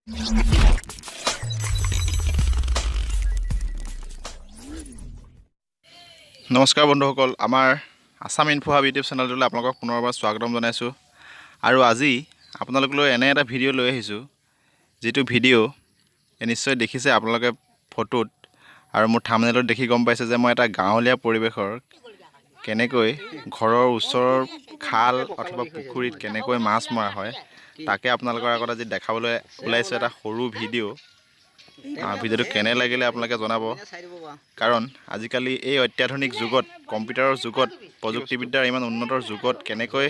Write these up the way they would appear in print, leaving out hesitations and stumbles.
নমস্কাৰ বন্ধুসকল, আমাৰ আসাম ইনফো হাব ইউটিউব চেনেলটোলৈ আপোনালোকক পুনৰবাৰ স্বাগতম জনাইছোঁ। আৰু আজি আপোনালোকলৈ এনে এটা ভিডিঅ' লৈ আহিছোঁ, যিটো ভিডিঅ' নিশ্চয় দেখিছে আপোনালোকে ফটোত, আৰু মোৰ থাম্বনেইলত দেখি গম পাইছে যে মই এটা গাঁৱলীয়া পৰিৱেশৰ কেনেকৈ ঘৰৰ ওচৰৰ খাল অথবা পুখুৰীত কেনেকৈ মাছ মৰা হয় তাকে আপোনালোকৰ আগত আজি দেখাবলৈ ওলাইছোঁ এটা সৰু ভিডিঅ'। ভিডিঅ'টো কেনে লাগিলে আপোনালোকে জনাব, কাৰণ আজিকালি এই অত্যাধুনিক যুগত, কম্পিউটাৰৰ যুগত, প্ৰযুক্তিবিদ্যাৰ ইমান উন্নতৰ যুগত কেনেকৈ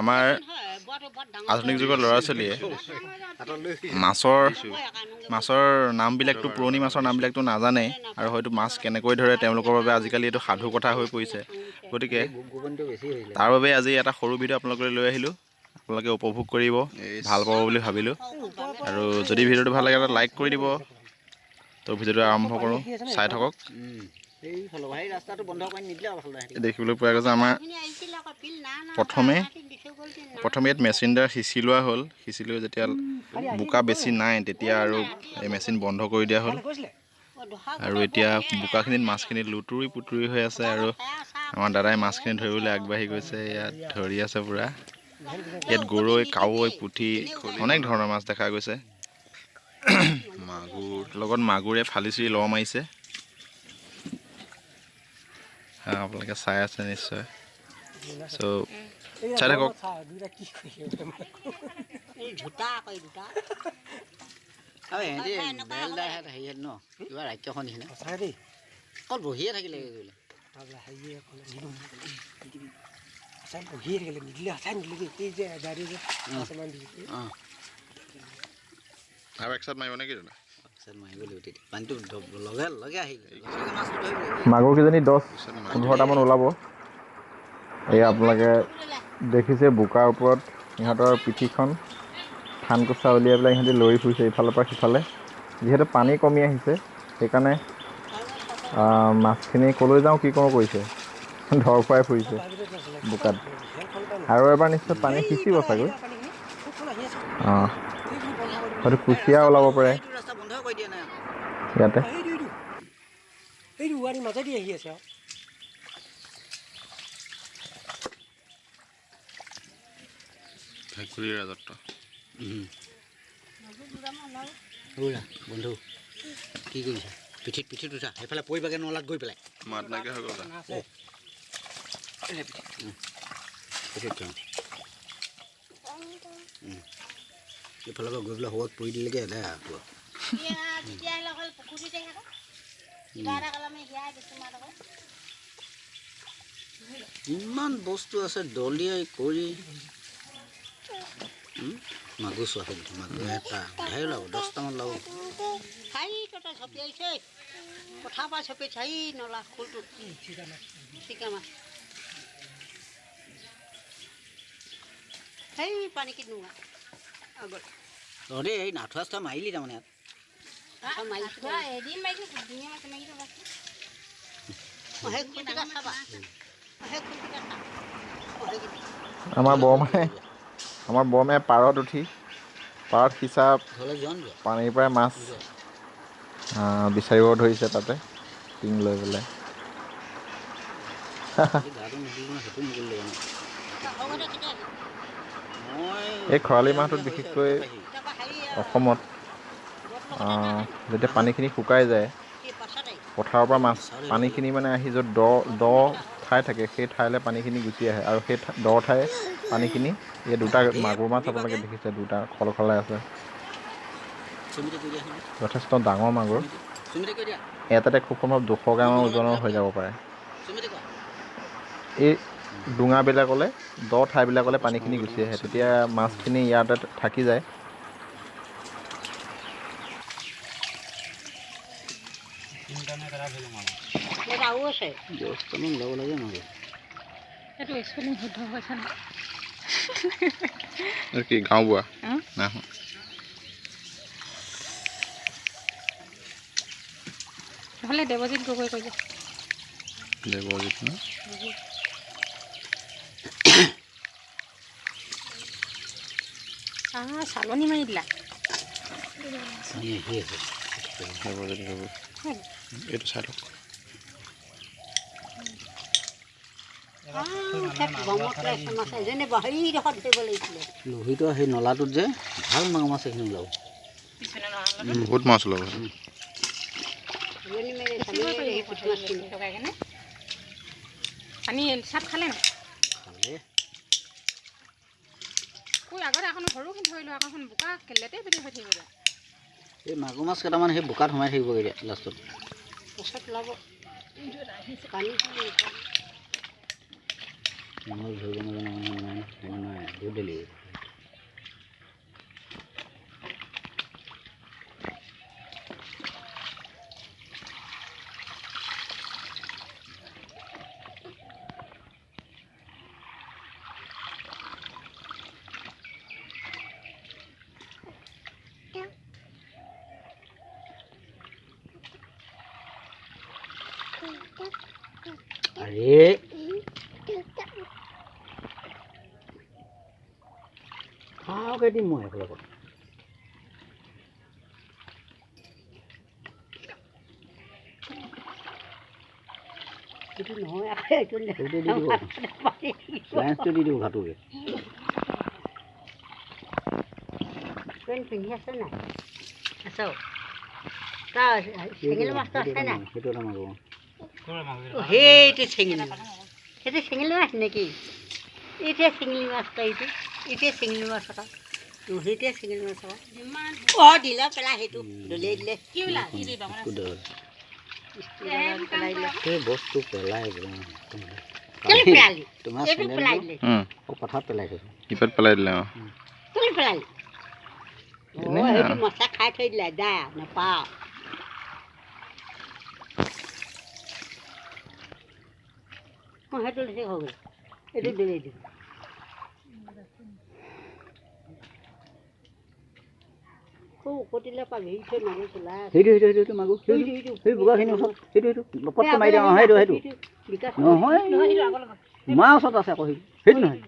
আমাৰ আধুনিক যুগৰ ল'ৰা ছোৱালীয়ে মাছৰ নামবিলাকতো, পুৰণি মাছৰ নামবিলাকতো নাজানে, আৰু হয়তো মাছ কেনেকৈ ধৰে তেওঁলোকৰ বাবে আজিকালি এইটো সাধু কথা হৈ পৰিছে। গতিকে তাৰ বাবে আজি এটা সৰু ভিডিঅ' আপোনালোকলৈ লৈ আহিলোঁ। আপোনালোকে উপভোগ কৰিব, ভাল পাব বুলি ভাবিলোঁ। আৰু যদি ভিডিঅ'টো ভাল লাগে এটা লাইক কৰি দিব। তো ভিডিঅ'টো আৰম্ভ কৰোঁ, চাই থাকক। দেখিবলৈ পোৱা গৈছে আমাৰ প্ৰথমে ইয়াত মেচিন দ্বাৰা সিঁচি লোৱা হ'ল। সিঁচি লৈ যেতিয়া বোকা বেছি নাই তেতিয়া আৰু এই মেচিন বন্ধ কৰি দিয়া হ'ল। আৰু এতিয়া বোকাখিনিত মাছখিনি লুতুৰি পুতুৰি হৈ আছে, আৰু আমাৰ দাদাই মাছখিনি ধৰিবলৈ আগবাঢ়ি গৈছে। ইয়াত ধৰি আছে পূৰা। ইয়াত গৰৈ, কাৱৈ, পুঠি, অনেক ধৰণৰ মাছ দেখা গৈছে। মাগুৰ লগত মাগুৰে ফালি চিৰি ল মাৰিছে। আপোনালোকে চাই আছে নিশ্চয়। চ' চাই থাকক। মাগুৰ কিজানি 10-15টামান ওলাব। এই আপোনালোকে দেখিছে বোকাৰ ওপৰত ইহঁতৰ পিঠিখন ধান কোচা উলিয়াই পেলাই ইহঁতি লৰি ফুৰিছে ইফালৰ পৰা সিফালে। যিহেতু পানী কমি আহিছে সেইকাৰণে মাছখিনি ক'লৈ যাওঁ কি কৰোঁ কৰিছে, ধৰ খুৱাই ফুৰিছে বোকাত। আৰু এবাৰ নিশ্চয় পানী সিঁচিব চাগৈ। হয়তো কুচিয়া ওলাব পাৰে ইয়াতে। ভেকুৰীৰ ৰাজত্ব। বন্ধু কি কৰিছা? পিঠিত উঠা, সেইফালে পৰিবাগে নলাত গৈ পেলাই। মাত নাইকিয়া হৈ গ'ল। এইফালৰ পৰা গৈ পেলাই হৱত পৰি দিলেগে এদাই আৰু। ইমান বস্তু আছে দলিয়াই কৰি। মাগুৰ চোৱা কিন্তু মাগুৰ এটা ঢেৰ ওলাব, 10টামান ওলাব। এই নাথুৱা চাথুৱা মাৰিলি তাৰমানে ইয়াত। আমাৰ বৰমাই পাৰত সিঁচা পানীৰ পৰাই মাছ বিচাৰিব ধৰিছে তাতে টিং লৈ পেলাই। এই খৰালি মাহটোত বিশেষকৈ অসমত যেতিয়া পানীখিনি শুকাই যায়, পথাৰৰ পৰা পানীখিনি মানে আহি য'ত দ ঠাই থাকে সেই ঠাইলৈ পানীখিনি গুচি আহে, আৰু সেই দ ঠাই পানীখিনি এই দুটা মাগুৰ মাছ আপোনালোকে দেখিছে, দুটা খলখলাই আছে। যথেষ্ট ডাঙৰ মাগুৰ। এটাতে খুব সম্ভৱ 200 গ্ৰামৰ ওজনৰ হৈ যাব পাৰে। এই ডুঙাবিলাকলৈ, দ ঠাইবিলাকলৈ পানীখিনি গুচি আহে, তেতিয়া মাছখিনি ইয়াতে থাকি যায়। কি গাঁও বুঢ়া নহ'লে দেৱজিৎ গগৈ কৈ দিয়া। দেৱজিৎ ন? চালনি মাৰি দিলা। এইটো চাই লওক লোহিতৰ সেই নলাটোত যে ভাল মাগুৰ মাছ এইখিনি ওলাব বহুত মাছ ওলাব পানী চাপ খালে না খালে কৈ আগতে এখন সৰুখিনি ধৰি লওঁ এখন বোকা লেতে পেটি হৈ থাকিব এই মাগুৰ মাছ কেইটামান সেই বোকাত সোমাই থাকিব এতিয়া লাষ্টত ধৰিব নাজানে বহুত দেৰি আৰে খাওঁকে দিম মই এইফালে পৰা দি দিব ঘাটোকে পিন্ধি আছে নাই আছ তাৰ চেঙেলী মাছটো আছে নাই সেইটো এটা মাগুৰ সেইটো চেঙেলী মাছ সেইটো চেঙেলী মাছ নেকি এতিয়া চেঙেলী মাছ এইটো এতিয়া চেঙেলী মাছ এটা সেইটোৱে চেঙেলী মাছ এটা দিলে পেলাই সেইটো দলিয়াই দিলে কি ওলা পেলাই দিলে সেই বস্তু পেলাই পেলালি তোমাৰ এইটো পেলাই দিলে পথাৰত পেলাই থৈছো ইপাত পেলাই দিলে অঁ কোনে পেলালি সেইটো মচা খাই থৈ দিলে যা নাপাওঁ সেইটো শেষ হৈ গ'ল এইটো দলিয়াই দিম কটিলে পাবি থৈ মাগুৰ চলাই সেইটো মাগুৰ সেই বোকাখিনি ওচৰত সেইটো পটকৈ মাৰি দিওঁ সেইটো নহয় তোমাৰ ওচৰত আছে আকৌ সেইটো নহয়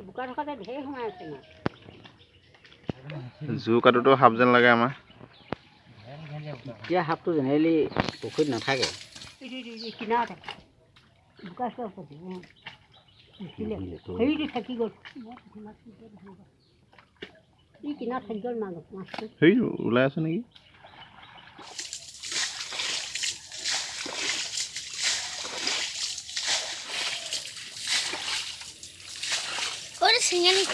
বোকা থকাতে ঢেৰ সোমাই আছে ন জোৰ কাটোতো সাপ যেন লাগে আমাৰ এতিয়া সাপটো জেনেৰেলি পুখুৰীত নাথাকে কিনাৰতে বোকা চোৱা সেইটো থাকি গ'ল ই কিনাৰত থাকি গ'ল মাছটো সেই ওলাই আছে নেকি চেঙেলী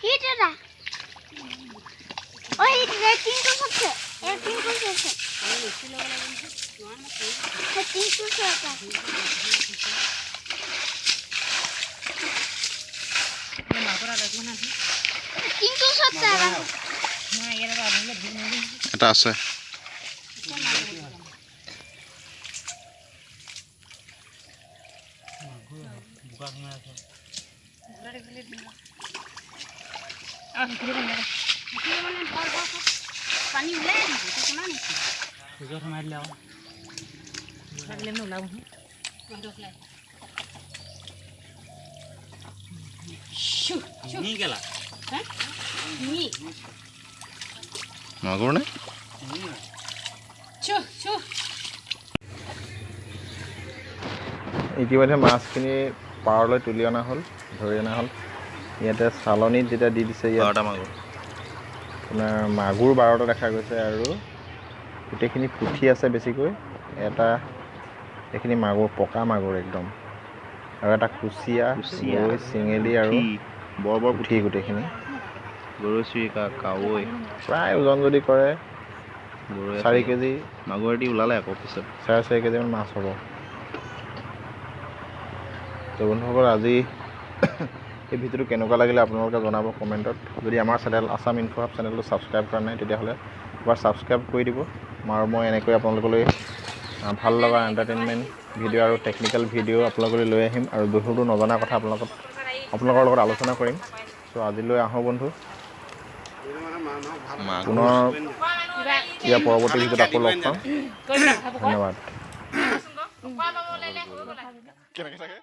Hidra. Oh, hidra tinko sakse. Tinko sakse. Tinko sakse. Tinko sakse. এটা আছে পানী ওলাই আহিছে কিমান সোমাই দিলে আকৌ ওলাব মাগুৰ নে ইতিমধ্যে মাছখিনি পাৰলৈ তুলি অনা হ'ল ধৰি অনা হ'ল ইয়াতে চালনীত যেতিয়া দি দিছে ইয়াত মাগুৰ আপোনাৰ মাগুৰ 12টা দেখা গৈছে আৰু গোটেইখিনি পুঠি আছে বেছিকৈ এটা এইখিনি মাগুৰ পকা মাগুৰ একদম আৰু এটা কুচিয়া গৰৈ চেঙেলী আৰু বৰ পুঠি গোটেইখিনি গৰৈ চুৰিকা কাৱৈ প্ৰায় ওজন যদি কৰে 4 কেজি মাগুৰেদি ওলালে আকৌ পিছত 4.5 কেজিমান মাছ হ'ব তো বন্ধুসকল আজি এই ভিডিঅ'টো কেনেকুৱা লাগিলে আপোনালোকে জনাব কমেণ্টত যদি আমাৰ চেনেল আছাম ইনফো হাব চেনেলটো ছাবস্ক্ৰাইব কৰা নাই তেতিয়াহ'লে এবাৰ ছাবস্ক্ৰাইব কৰি দিব আৰু মই এনেকৈ আপোনালোকলৈ ভাল লগা এণ্টাৰটেইনমেণ্ট ভিডিঅ' আৰু টেকনিকেল ভিডিঅ' আপোনালোকলৈ লৈ আহিম আৰু বহুতো নজনা কথা আপোনালোকৰ লগত আলোচনা কৰিম চ' আজিলৈ আহোঁ বন্ধু পুনৰ ইয়াৰ পৰৱৰ্তী ভিডিঅ'ত আকৌ লগ পাম ধন্যবাদ। কেনেকৈ থাকে